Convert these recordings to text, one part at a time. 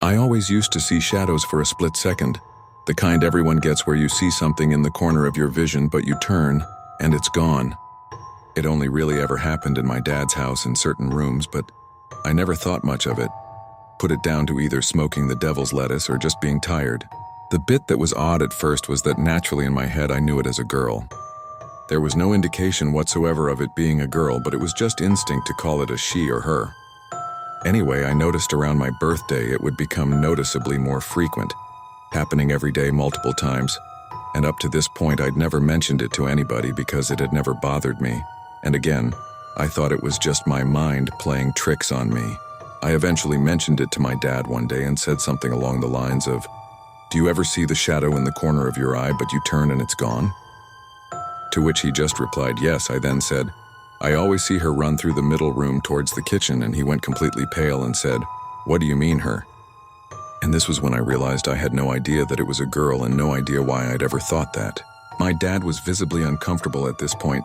I always used to see shadows for a split second, the kind everyone gets where you see something in the corner of your vision but you turn, and it's gone. It only really ever happened in my dad's house in certain rooms, but I never thought much of it. Put it down to either smoking the devil's lettuce or just being tired. The bit that was odd at first was that naturally in my head I knew it as a girl. There was no indication whatsoever of it being a girl, but it was just instinct to call it a she or her. Anyway, I noticed around my birthday it would become noticeably more frequent, happening every day multiple times, and up to this point I'd never mentioned it to anybody because it had never bothered me. And again, I thought it was just my mind playing tricks on me. I eventually mentioned it to my dad one day and said something along the lines of, "Do you ever see the shadow in the corner of your eye but you turn and it's gone?" To which he just replied, "Yes." I then said, "I always see her run through the middle room towards the kitchen," and he went completely pale and said, "What do you mean her?" And this was when I realized I had no idea that it was a girl and no idea why I'd ever thought that. My dad was visibly uncomfortable at this point,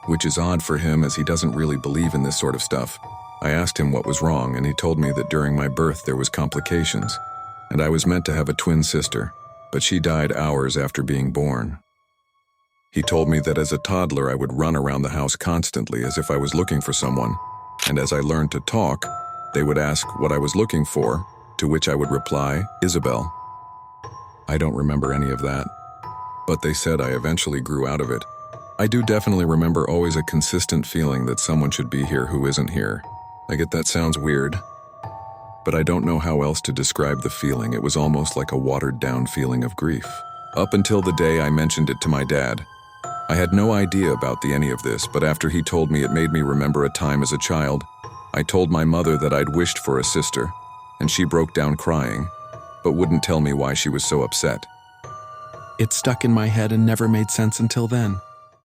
which is odd for him as he doesn't really believe in this sort of stuff. I asked him what was wrong, and he told me that during my birth there was complications, and I was meant to have a twin sister, but she died hours after being born. He told me that as a toddler I would run around the house constantly as if I was looking for someone, and as I learned to talk, they would ask what I was looking for, to which I would reply, "Isabel." I don't remember any of that, but they said I eventually grew out of it. I do definitely remember always a consistent feeling that someone should be here who isn't here. I get that sounds weird, but I don't know how else to describe the feeling. It was almost like a watered-down feeling of grief. Up until the day I mentioned it to my dad, I had no idea about any of this, but after he told me, it made me remember a time as a child. I told my mother that I'd wished for a sister, and she broke down crying, but wouldn't tell me why she was so upset. It stuck in my head and never made sense until then.